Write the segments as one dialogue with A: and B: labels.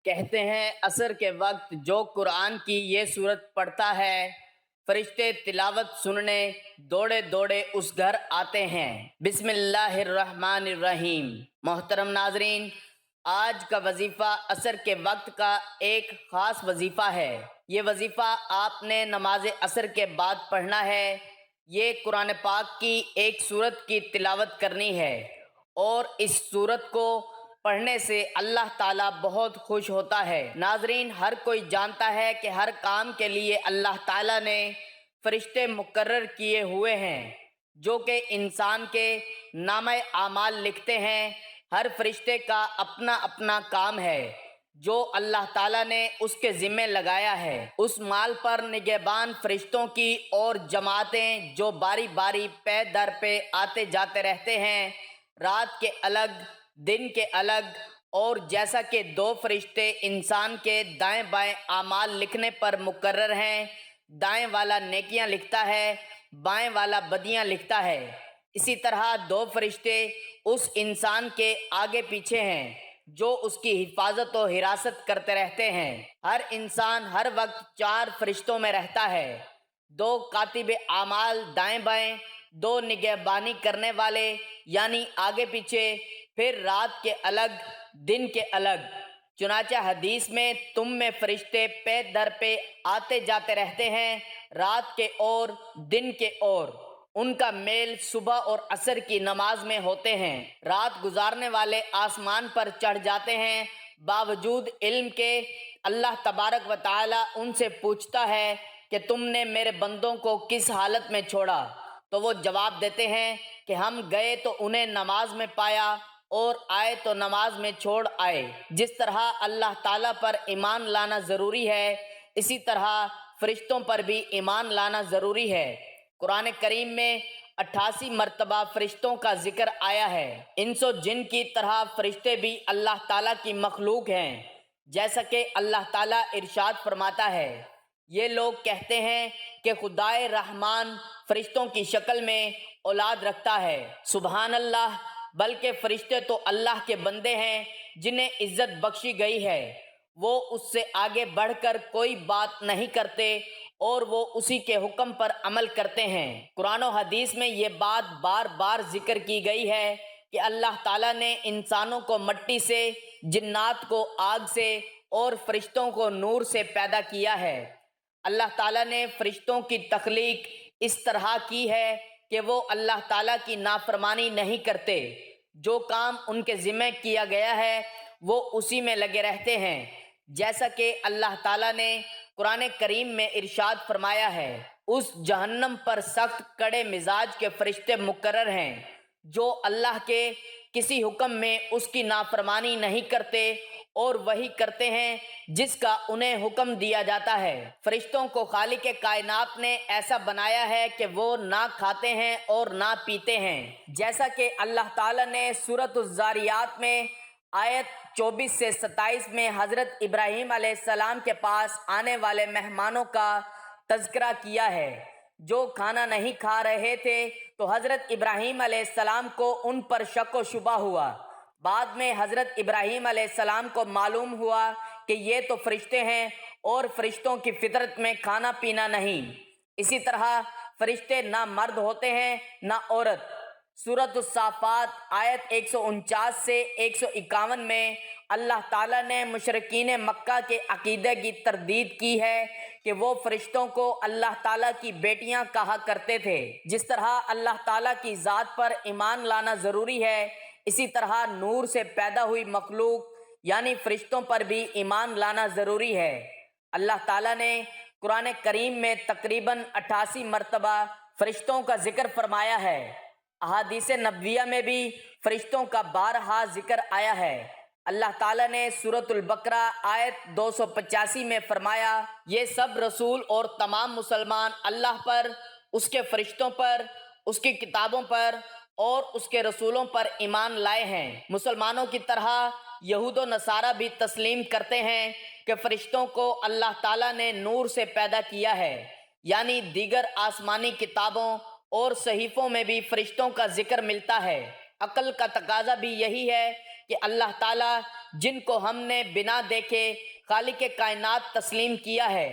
A: کہتے ہیں عصر کے وقت جو قرآن کی یہ صورت پڑھتا ہے فرشتے تلاوت سننے دوڑے دوڑے اس گھر آتے ہیں۔ بسم اللہ الرحمن الرحیم۔ محترم ناظرین، آج کا وظیفہ عصر کے وقت کا ایک خاص وظیفہ ہے۔ یہ وظیفہ آپ نے نماز عصر کے بعد پڑھنا ہے۔ یہ قرآن پاک کی ایک سورت کی تلاوت کرنی ہے، اور اس سورت کو پڑھنے سے اللہ تعالیٰ بہت خوش ہوتا ہے۔ ناظرین، ہر کوئی جانتا ہے کہ ہر کام کے لیے اللہ تعالیٰ نے فرشتے مقرر کیے ہوئے ہیں جو کہ انسان کے نامہ اعمال لکھتے ہیں۔ ہر فرشتے کا اپنا اپنا کام ہے جو اللہ تعالیٰ نے اس کے ذمہ لگایا ہے۔ اس مال پر نگہبان فرشتوں کی اور جماعتیں جو باری باری پے در پہ آتے جاتے رہتے ہیں، رات کے الگ دن کے الگ، اور جیسا کہ دو فرشتے انسان کے دائیں بائیں اعمال لکھنے پر مقرر ہیں، دائیں والا نیکیاں لکھتا ہے، بائیں والا بدیاں لکھتا ہے، اسی طرح دو فرشتے اس انسان کے آگے پیچھے ہیں جو اس کی حفاظت و حراست کرتے رہتے ہیں۔ ہر انسان ہر وقت چار فرشتوں میں رہتا ہے، دو کاتب اعمال دائیں بائیں، دو نگہبانی کرنے والے یعنی آگے پیچھے، پھر رات کے الگ دن کے الگ۔ چنانچہ حدیث میں تم میں فرشتے پے در پہ آتے جاتے رہتے ہیں، رات کے اور دن کے اور، ان کا میل صبح اور عصر کی نماز میں ہوتے ہیں۔ رات گزارنے والے آسمان پر چڑھ جاتے ہیں، باوجود علم کے اللہ تبارک و تعالی ان سے پوچھتا ہے کہ تم نے میرے بندوں کو کس حالت میں چھوڑا؟ تو وہ جواب دیتے ہیں کہ ہم گئے تو انہیں نماز میں پایا اور آئے تو نماز میں چھوڑ آئے۔ جس طرح اللہ تعالیٰ پر ایمان لانا ضروری ہے، اسی طرح فرشتوں پر بھی ایمان لانا ضروری ہے۔ قرآن کریم میں 88 مرتبہ فرشتوں کا ذکر آیا ہے۔ انس و جن کی طرح فرشتے بھی اللہ تعالیٰ کی مخلوق ہیں، جیسا کہ اللہ تعالیٰ ارشاد فرماتا ہے، یہ لوگ کہتے ہیں کہ خدائے رحمان فرشتوں کی شکل میں اولاد رکھتا ہے۔ سبحان اللہ، بلکہ فرشتے تو اللہ کے بندے ہیں جنہیں عزت بخشی گئی ہے۔ وہ اس سے آگے بڑھ کر کوئی بات نہیں کرتے اور وہ اسی کے حکم پر عمل کرتے ہیں۔ قرآن و حدیث میں یہ بات بار بار ذکر کی گئی ہے کہ اللہ تعالیٰ نے انسانوں کو مٹی سے، جنات کو آگ سے اور فرشتوں کو نور سے پیدا کیا ہے۔ اللہ تعالیٰ نے فرشتوں کی تخلیق اس طرح کی ہے کہ وہ اللہ تعالیٰ کی نافرمانی نہیں کرتے، جو کام ان کے ذمہ کیا گیا ہے وہ اسی میں لگے رہتے ہیں، جیسا کہ اللہ تعالیٰ نے قرآن کریم میں ارشاد فرمایا ہے، اس جہنم پر سخت کڑے مزاج کے فرشتے مقرر ہیں جو اللہ کے کسی حکم میں اس کی نافرمانی نہیں کرتے اور وہی کرتے ہیں جس کا انہیں حکم دیا جاتا ہے۔ فرشتوں کو خالق کائنات نے ایسا بنایا ہے کہ وہ نہ کھاتے ہیں اور نہ پیتے ہیں، جیسا کہ اللہ تعالیٰ نے سورۃ الذاریات میں آیت 24 سے 27 میں حضرت ابراہیم علیہ السلام کے پاس آنے والے مہمانوں کا تذکرہ کیا ہے جو کھانا نہیں کھا رہے تھے، تو حضرت ابراہیم علیہ السلام کو ان پر شک و شبہ ہوا۔ بعد میں حضرت ابراہیم علیہ السلام کو معلوم ہوا کہ یہ تو فرشتے ہیں اور فرشتوں کی فطرت میں کھانا پینا نہیں۔ اسی طرح فرشتے نہ مرد ہوتے ہیں نہ عورت۔ سورۃ الصافات آیت 149 سے 151 میں اللہ تعالیٰ نے مشرکین مکہ کے عقیدے کی تردید کی ہے کہ وہ فرشتوں کو اللہ تعالیٰ کی بیٹیاں کہا کرتے تھے۔ جس طرح اللہ تعالیٰ کی ذات پر ایمان لانا ضروری ہے، اسی طرح نور سے پیدا ہوئی مخلوق یعنی فرشتوں پر بھی ایمان لانا ضروری ہے۔ اللہ تعالیٰ نے قرآن کریم میں تقریباً 88 مرتبہ فرشتوں کا ذکر فرمایا ہے۔ احادیث نبویہ میں بھی فرشتوں کا بارہا ذکر آیا ہے۔ اللہ تعالیٰ نے سورۃ البقرہ آیت 285 میں فرمایا، یہ سب رسول اور تمام مسلمان اللہ پر، اس کے فرشتوں پر، اس کی کتابوں پر اور اس کے رسولوں پر ایمان لائے ہیں۔ مسلمانوں کی طرح یہود و نصارہ بھی تسلیم کرتے ہیں کہ فرشتوں کو اللہ تعالیٰ نے نور سے پیدا کیا ہے، یعنی دیگر آسمانی کتابوں اور صحیفوں میں بھی فرشتوں کا ذکر ملتا ہے۔ عقل کا تقاضا بھی یہی ہے کہ اللہ تعالیٰ جن کو ہم نے بنا دیکھے خالق کائنات تسلیم کیا ہے،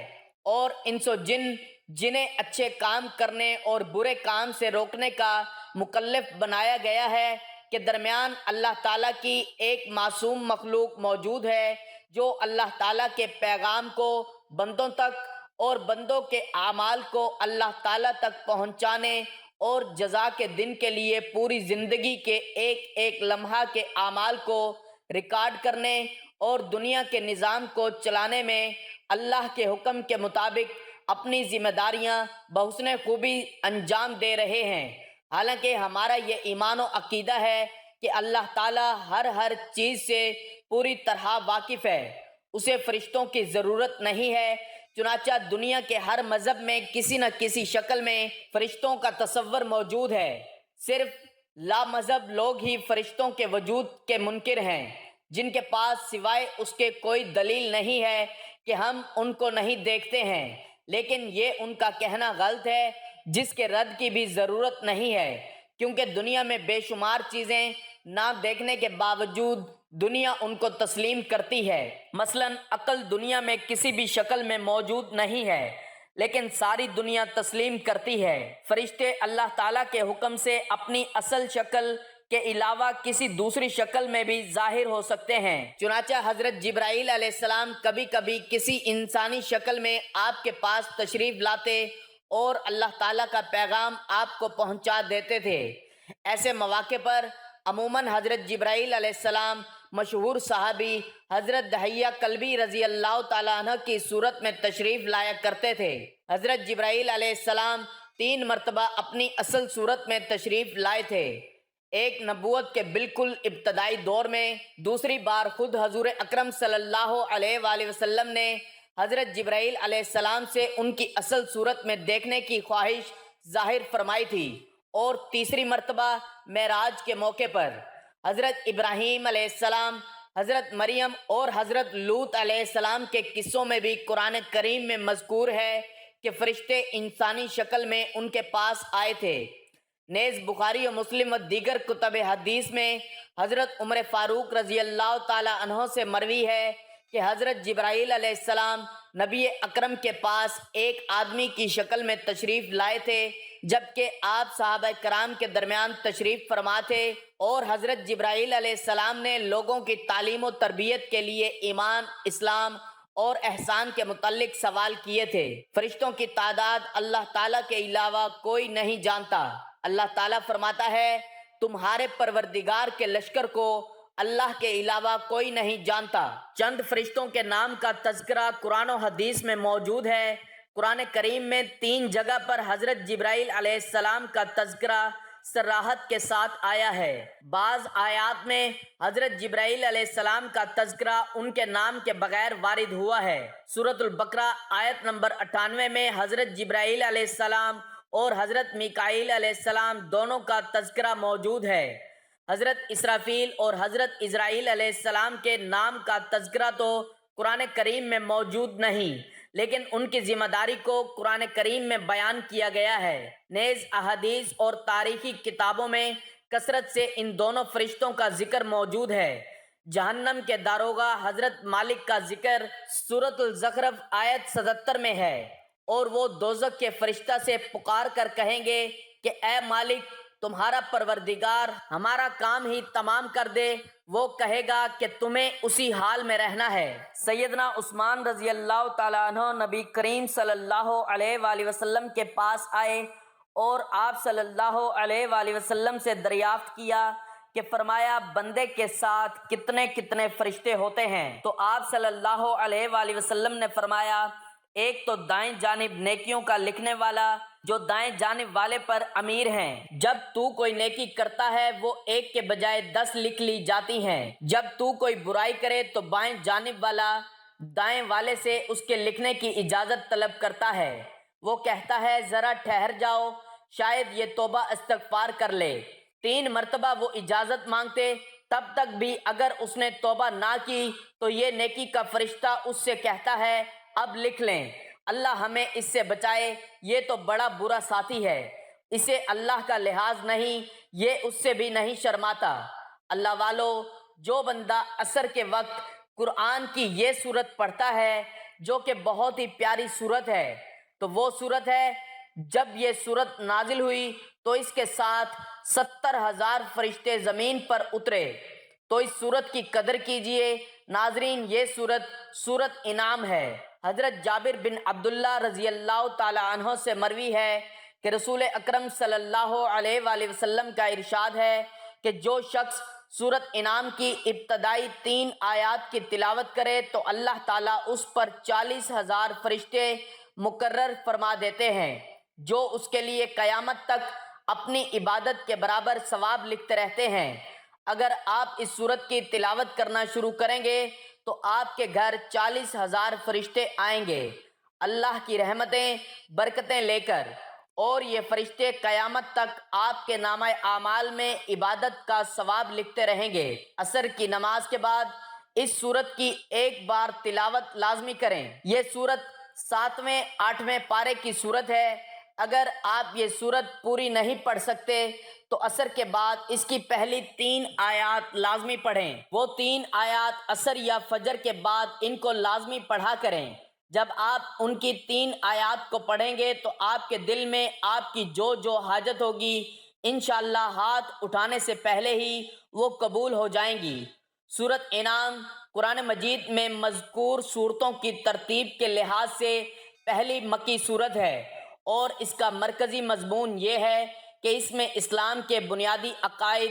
A: اور انس و جن جنہیں اچھے کام کرنے اور برے کام سے روکنے کا مکلف بنایا گیا ہے، کے درمیان اللہ تعالیٰ کی ایک معصوم مخلوق موجود ہے جو اللہ تعالیٰ کے پیغام کو بندوں تک اور بندوں کے اعمال کو اللہ تعالیٰ تک پہنچانے اور جزا کے دن کے لیے پوری زندگی کے ایک ایک لمحہ کے اعمال کو ریکارڈ کرنے اور دنیا کے نظام کو چلانے میں اللہ کے حکم کے مطابق اپنی ذمہ داریاں بحسن خوبی انجام دے رہے ہیں۔ حالانکہ ہمارا یہ ایمان و عقیدہ ہے کہ اللہ تعالیٰ ہر چیز سے پوری طرح واقف ہے، اسے فرشتوں کی ضرورت نہیں ہے، چنانچہ دنیا کے ہر مذہب میں کسی نہ کسی شکل میں فرشتوں کا تصور موجود ہے۔ صرف لا مذہب لوگ ہی فرشتوں کے وجود کے منکر ہیں، جن کے پاس سوائے اس کے کوئی دلیل نہیں ہے کہ ہم ان کو نہیں دیکھتے ہیں، لیکن یہ ان کا کہنا غلط ہے جس کے رد کی بھی ضرورت نہیں ہے، کیونکہ دنیا میں بے شمار چیزیں نہ دیکھنے کے باوجود دنیا ان کو تسلیم کرتی ہے۔ مثلا عقل دنیا میں کسی بھی شکل میں موجود نہیں ہے، لیکن ساری دنیا تسلیم کرتی ہے۔ فرشتے اللہ تعالیٰ کے حکم سے اپنی اصل شکل کے علاوہ کسی دوسری شکل میں بھی ظاہر ہو سکتے ہیں۔ چنانچہ حضرت جبرائیل علیہ السلام کبھی کبھی کسی انسانی شکل میں آپ کے پاس تشریف لاتے اور اللہ تعالیٰ کا پیغام آپ کو پہنچا دیتے تھے۔ ایسے مواقع پر عموماً حضرت جبرائیل علیہ السلام مشہور صحابی حضرت دحیہ کلبی رضی اللہ تعالیٰ عنہ کی صورت میں تشریف لایا کرتے تھے۔ حضرت جبرائیل علیہ السلام 3 مرتبہ اپنی اصل صورت میں تشریف لائے تھے، ایک نبوت کے بالکل ابتدائی دور میں، دوسری بار خود حضور اکرم صلی اللہ علیہ وآلہ وسلم نے حضرت جبرائیل علیہ السلام سے ان کی اصل صورت میں دیکھنے کی خواہش ظاہر فرمائی تھی، اور تیسری مرتبہ معراج کے موقع پر حضرت ابراہیم علیہ السلام، حضرت مریم اور حضرت لوط علیہ السلام کے قصوں میں بھی قرآن کریم میں مذکور ہے کہ فرشتے انسانی شکل میں ان کے پاس آئے تھے۔ نیز بخاری و مسلم و دیگر کتب حدیث میں حضرت عمر فاروق رضی اللہ تعالی عنہ سے مروی ہے کہ حضرت جبرائیل علیہ السلام نبی اکرم کے پاس ایک آدمی کی شکل میں تشریف لائے تھے، جبکہ آپ صحابہ کرام کے درمیان تشریف فرما تھے، اور حضرت جبرائیل علیہ السلام نے لوگوں کی تعلیم و تربیت کے لیے ایمان، اسلام اور احسان کے متعلق سوال کیے تھے۔ فرشتوں کی تعداد اللہ تعالیٰ کے علاوہ کوئی نہیں جانتا۔ اللہ تعالیٰ فرماتا ہے، تمہارے پروردگار کے لشکر کو اللہ کے علاوہ کوئی نہیں جانتا۔ چند فرشتوں کے نام کا تذکرہ قرآن و حدیث میں موجود ہے۔ قرآن کریم میں 3 جگہ پر حضرت جبرائیل علیہ السلام کا تذکرہ صراحت کے ساتھ آیا ہے۔ بعض آیات میں حضرت جبرائیل علیہ السلام کا تذکرہ ان کے نام کے بغیر وارد ہوا ہے۔ سورۃ البقرہ آیت نمبر 98 میں حضرت جبرائیل علیہ السلام اور حضرت میکائیل علیہ السلام دونوں کا تذکرہ موجود ہے۔ حضرت اسرافیل اور حضرت عزرائیل علیہ السلام کے نام کا تذکرہ تو قرآن کریم میں موجود نہیں، لیکن ان کی ذمہ داری کو قرآن کریم میں بیان کیا گیا ہے۔ نیز احادیث اور تاریخی کتابوں میں کثرت سے ان دونوں فرشتوں کا ذکر موجود ہے۔ جہنم کے داروغہ حضرت مالک کا ذکر سورۃ الزخرف آیت 77 میں ہے، اور وہ دوزخ کے فرشتہ سے پکار کر کہیں گے کہ اے مالک، تمہارا پروردگار ہمارا کام ہی تمام کر دے۔ وہ کہے گا کہ تمہیں اسی حال میں رہنا ہے۔ سیدنا عثمان رضی اللہ تعالیٰ عنہ نبی کریم صلی اللہ علیہ وآلہ وسلم کے پاس آئے اور آپ صلی اللہ علیہ وآلہ وسلم سے دریافت کیا کہ فرمایا، بندے کے ساتھ کتنے کتنے فرشتے ہوتے ہیں؟ تو آپ صلی اللہ علیہ وآلہ وسلم نے فرمایا، ایک تو دائیں جانب نیکیوں کا لکھنے والا جو دائیں جانب والے پر امیر ہیں، جب تو کوئی نیکی کرتا ہے وہ ایک کے بجائے 10 لکھ لی جاتی ہیں، جب تو کوئی برائی کرے تو بائیں جانب والا دائیں والے سے اس کے لکھنے کی اجازت طلب کرتا ہے، وہ کہتا ہے ذرا ٹھہر جاؤ، شاید یہ توبہ استغفار کر لے۔ 3 مرتبہ وہ اجازت مانگتے، تب تک بھی اگر اس نے توبہ نہ کی تو یہ نیکی کا فرشتہ اس سے کہتا ہے اب لکھ لیں۔ اللہ ہمیں اس سے بچائے، یہ تو بڑا برا ساتھی ہے۔ اسے اللہ کا لحاظ نہیں، یہ اس سے بھی نہیں شرماتا۔ اللہ والو، جو بندہ عصر کے وقت قرآن کی یہ سورت پڑھتا ہے جو کہ بہت ہی پیاری سورت ہے، تو وہ سورت ہے جب یہ سورت نازل ہوئی تو اس کے ساتھ 70,000 فرشتے زمین پر اترے۔ تو اس سورت کی قدر کیجئے ناظرین۔ یہ سورت انعام ہے۔ حضرت جابر بن عبداللہ رضی اللہ تعالی عنہ سے مروی ہے کہ رسول اکرم صلی اللہ علیہ وآلہ وسلم کا ارشاد ہے کہ جو شخص سورت انعام کی ابتدائی 3 آیات کی تلاوت کرے تو اللہ تعالیٰ اس پر 40,000 فرشتے مقرر فرما دیتے ہیں جو اس کے لیے قیامت تک اپنی عبادت کے برابر ثواب لکھتے رہتے ہیں۔ اگر آپ اس سورت کی تلاوت کرنا شروع کریں گے تو آپ کے گھر 40,000 فرشتے آئیں گے اللہ کی رحمتیں برکتیں لے کر، اور یہ فرشتے قیامت تک آپ کے نامہ اعمال میں عبادت کا ثواب لکھتے رہیں گے۔ عصر کی نماز کے بعد اس سورت کی ایک بار تلاوت لازمی کریں۔ یہ سورت 7ویں 8ویں پارے کی سورت ہے۔ اگر آپ یہ سورت پوری نہیں پڑھ سکتے تو عصر کے بعد اس کی پہلی 3 آیات لازمی پڑھیں۔ وہ 3 آیات عصر یا فجر کے بعد ان کو لازمی پڑھا کریں۔ جب آپ ان کی 3 آیات کو پڑھیں گے تو آپ کے دل میں آپ کی جو حاجت ہوگی انشاءاللہ ہاتھ اٹھانے سے پہلے ہی وہ قبول ہو جائیں گی۔ سورت انعام قرآن مجید میں مذکور صورتوں کی ترتیب کے لحاظ سے پہلی مکی سورت ہے، اور اس کا مرکزی مضمون یہ ہے کہ اس میں اسلام کے بنیادی عقائد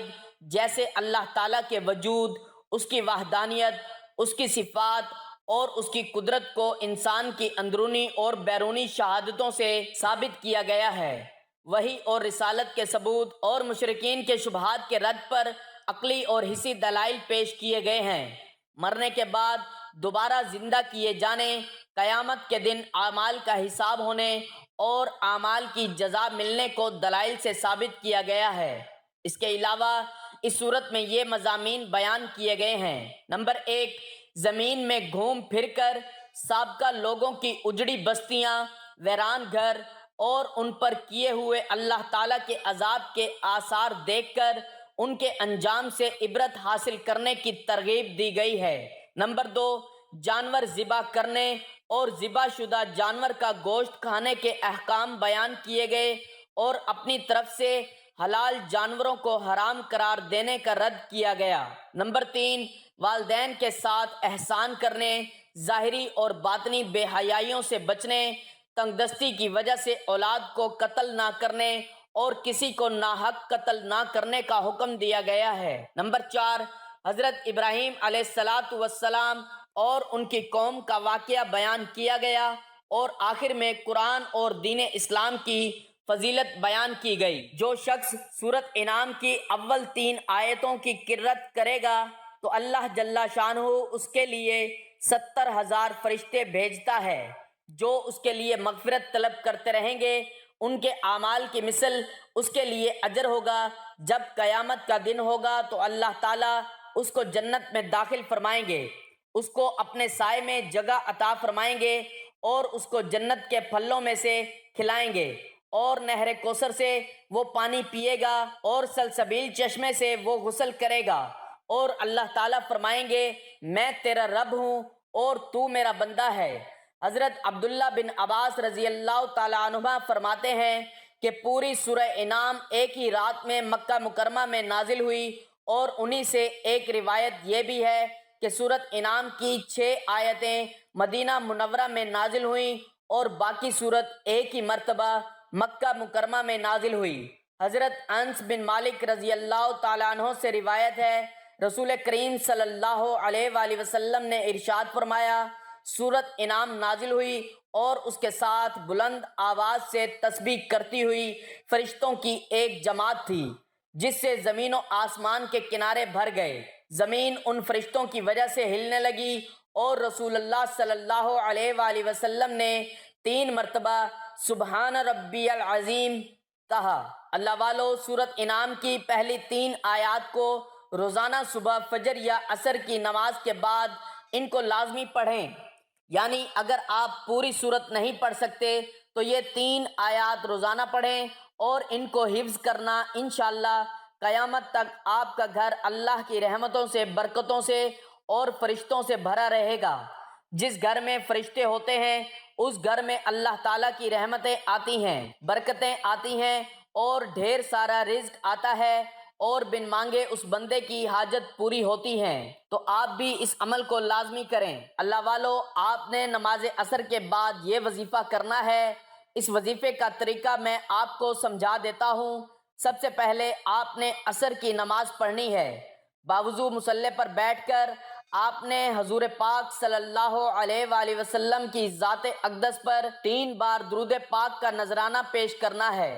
A: جیسے اللہ تعالیٰ کے وجود، اس کی وحدانیت، اس کی صفات اور اس کی قدرت کو انسان کی اندرونی اور بیرونی شہادتوں سے ثابت کیا گیا ہے۔ وحی اور رسالت کے ثبوت اور مشرکین کے شبہات کے رد پر عقلی اور حسی دلائل پیش کیے گئے ہیں۔ مرنے کے بعد دوبارہ زندہ کیے جانے، قیامت کے دن اعمال کا حساب ہونے اور اعمال کی جزا ملنے کو دلائل سے ثابت کیا گیا ہے۔ اس کے علاوہ اس صورت میں یہ مضامین بیان کیے گئے ہیں۔ نمبر 1، زمین میں گھوم پھر کر سابقہ لوگوں کی اجڑی بستیاں، ویران گھر اور ان پر کیے ہوئے اللہ تعالیٰ کے عذاب کے آثار دیکھ کر ان کے انجام سے عبرت حاصل کرنے کی ترغیب دی گئی ہے۔ نمبر 2، جانور ذبح کرنے اور ذبح شدہ جانور کا گوشت کھانے کے احکام بیان کیے گئے اور اپنی طرف سے حلال جانوروں کو حرام قرار دینے کا رد کیا گیا۔ نمبر 3، والدین کے ساتھ احسان کرنے، ظاہری اور باطنی بے حیائیوں سے بچنے، تنگ دستی کی وجہ سے اولاد کو قتل نہ کرنے اور کسی کو ناحق قتل نہ کرنے کا حکم دیا گیا ہے۔ نمبر 4، حضرت ابراہیم علیہ السلام اور ان کی قوم کا واقعہ بیان کیا گیا، اور آخر میں قرآن اور دین اسلام کی فضیلت بیان کی گئی۔ جو شخص سورت انعام کی اول 3 آیتوں کی قرأت کرے گا تو اللہ جل شانہ اس کے لیے 70,000 فرشتے بھیجتا ہے جو اس کے لیے مغفرت طلب کرتے رہیں گے۔ ان کے اعمال کی مثل اس کے لیے اجر ہوگا۔ جب قیامت کا دن ہوگا تو اللہ تعالیٰ اس کو جنت میں داخل فرمائیں گے، اس کو اپنے سائے میں جگہ عطا فرمائیں گے اور اس کو جنت کے پھلوں میں سے کھلائیں گے، اور نہر کوثر سے وہ پانی پیے گا اور سلسبیل چشمے سے وہ غسل کرے گا، اور اللہ تعالیٰ فرمائیں گے میں تیرا رب ہوں اور تو میرا بندہ ہے۔ حضرت عبداللہ بن عباس رضی اللہ تعالیٰ عنہما فرماتے ہیں کہ پوری سورہ انعام ایک ہی رات میں مکہ مکرمہ میں نازل ہوئی، اور انہی سے ایک روایت یہ بھی ہے کہ سورت انعام کی 6 آیتیں مدینہ منورہ میں نازل ہوئیں اور باقی سورت ایک ہی مرتبہ مکہ مکرمہ میں نازل ہوئی۔ حضرت انس بن مالک رضی اللہ تعالیٰ عنہ سے روایت ہے، رسول کریم صلی اللہ علیہ وآلہ وسلم نے ارشاد فرمایا، سورت انعام نازل ہوئی اور اس کے ساتھ بلند آواز سے تسبیح کرتی ہوئی فرشتوں کی ایک جماعت تھی، جس سے زمین و آسمان کے کنارے بھر گئے۔ زمین ان فرشتوں کی وجہ سے ہلنے لگی، اور رسول اللہ صلی اللہ علیہ وآلہ وسلم نے 3 مرتبہ سبحان ربی العظیم کہا۔ اللہ والو، سورت انعام کی پہلی 3 آیات کو روزانہ صبح فجر یا عصر کی نماز کے بعد ان کو لازمی پڑھیں۔ یعنی اگر آپ پوری سورت نہیں پڑھ سکتے تو یہ 3 آیات روزانہ پڑھیں اور ان کو حفظ کرنا، انشاءاللہ قیامت تک آپ کا گھر اللہ کی رحمتوں سے، برکتوں سے اور فرشتوں سے بھرا رہے گا۔ جس گھر میں فرشتے ہوتے ہیں اس گھر میں اللہ تعالیٰ کی رحمتیں آتی ہیں، برکتیں آتی ہیں اور ڈھیر سارا رزق آتا ہے، اور بن مانگے اس بندے کی حاجت پوری ہوتی ہیں۔ تو آپ بھی اس عمل کو لازمی کریں۔ اللہ والو، آپ نے نماز عصر کے بعد یہ وظیفہ کرنا ہے۔ اس وظیفے کا طریقہ میں آپ کو سمجھا دیتا ہوں۔ سب سے پہلے آپ نے عصر کی نماز پڑھنی ہے۔ باوضو مصلی پر بیٹھ کر آپ نے حضور پاک صلی اللہ علیہ وآلہ وسلم کی ذات اقدس پر 3 بار درود پاک کا نذرانہ پیش کرنا ہے۔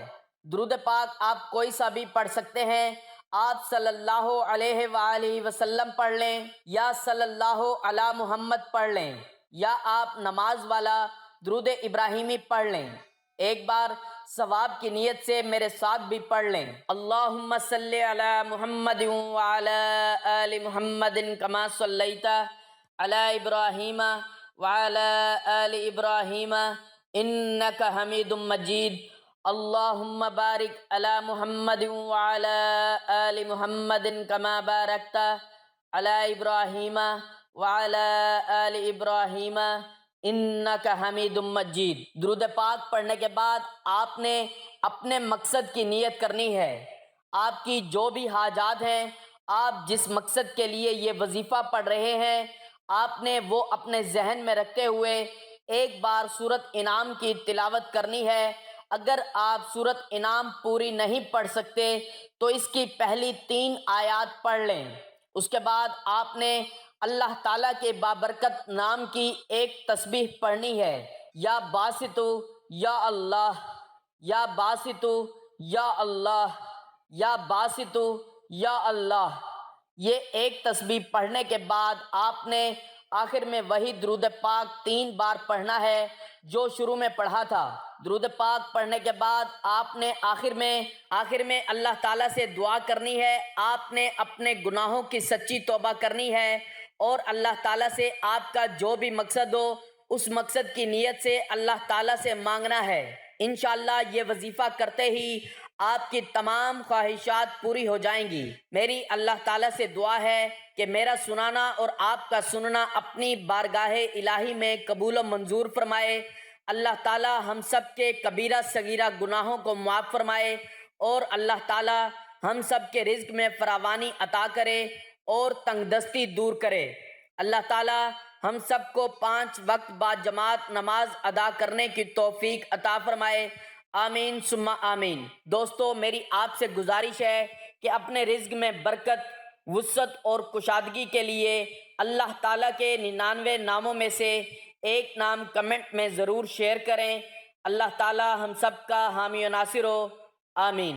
A: درود پاک آپ کوئی سا بھی پڑھ سکتے ہیں۔ آپ صلی اللہ علیہ وآلہ وسلم پڑھ لیں یا صلی اللہ علی محمد پڑھ لیں، یا آپ نماز والا درود ابراہیمی پڑھ لیں۔ ایک بار ثواب کی نیت سے میرے ساتھ بھی پڑھ لیں۔ اللہم صلی علی محمد وعلی آل محمد کما صلیت علی ابراہیم وعلی آل ابراہیم انک حمید مجید۔ اللہم بارک علی محمد وعلی آل محمد کما بارکت علی ابراہیم وعلی آل ابراہیم انک حمید مجید۔ درود پاک پڑھنے کے بعد آپ نے اپنے مقصد کی نیت کرنی ہے۔ آپ کی جو بھی حاجات ہیں، آپ جس مقصد کے لیے یہ وظیفہ پڑھ رہے ہیں، آپ نے وہ اپنے ذہن میں رکھتے ہوئے ایک بار سورۃ انعام کی تلاوت کرنی ہے۔ اگر آپ سورۃ انعام پوری نہیں پڑھ سکتے تو اس کی پہلی 3 آیات پڑھ لیں۔ اس کے بعد آپ نے اللہ تعالیٰ کے بابرکت نام کی ایک تسبیح پڑھنی ہے، یا باسطو یا اللہ، یا باسطو یا اللہ، یا باسطو یا اللہ۔ یہ ایک تسبیح پڑھنے کے بعد آپ نے آخر میں وہی درود پاک 3 بار پڑھنا ہے جو شروع میں پڑھا تھا۔ درود پاک پڑھنے کے بعد آپ نے آخر میں اللہ تعالیٰ سے دعا کرنی ہے۔ آپ نے اپنے گناہوں کی سچی توبہ کرنی ہے اور اللہ تعالیٰ سے آپ کا جو بھی مقصد ہو اس مقصد کی نیت سے اللہ تعالیٰ سے مانگنا ہے۔ انشاءاللہ یہ وظیفہ کرتے ہی آپ کی تمام خواہشات پوری ہو جائیں گی۔ میری اللہ تعالیٰ سے دعا ہے کہ میرا سنانا اور آپ کا سننا اپنی بارگاہ الہی میں قبول و منظور فرمائے۔ اللہ تعالیٰ ہم سب کے کبیرہ صغیرہ گناہوں کو معاف فرمائے، اور اللہ تعالیٰ ہم سب کے رزق میں فراوانی عطا کرے اور تنگ دستی دور کرے۔ اللہ تعالیٰ ہم سب کو 5 وقت بعد جماعت نماز ادا کرنے کی توفیق عطا فرمائے۔ آمین ثم آمین۔ دوستو، میری آپ سے گزارش ہے کہ اپنے رزق میں برکت، وسعت اور کشادگی کے لیے اللہ تعالیٰ کے 99 ناموں میں سے ایک نام کمنٹ میں ضرور شیئر کریں۔ اللہ تعالیٰ ہم سب کا حامی و ناصر ہو۔ آمین۔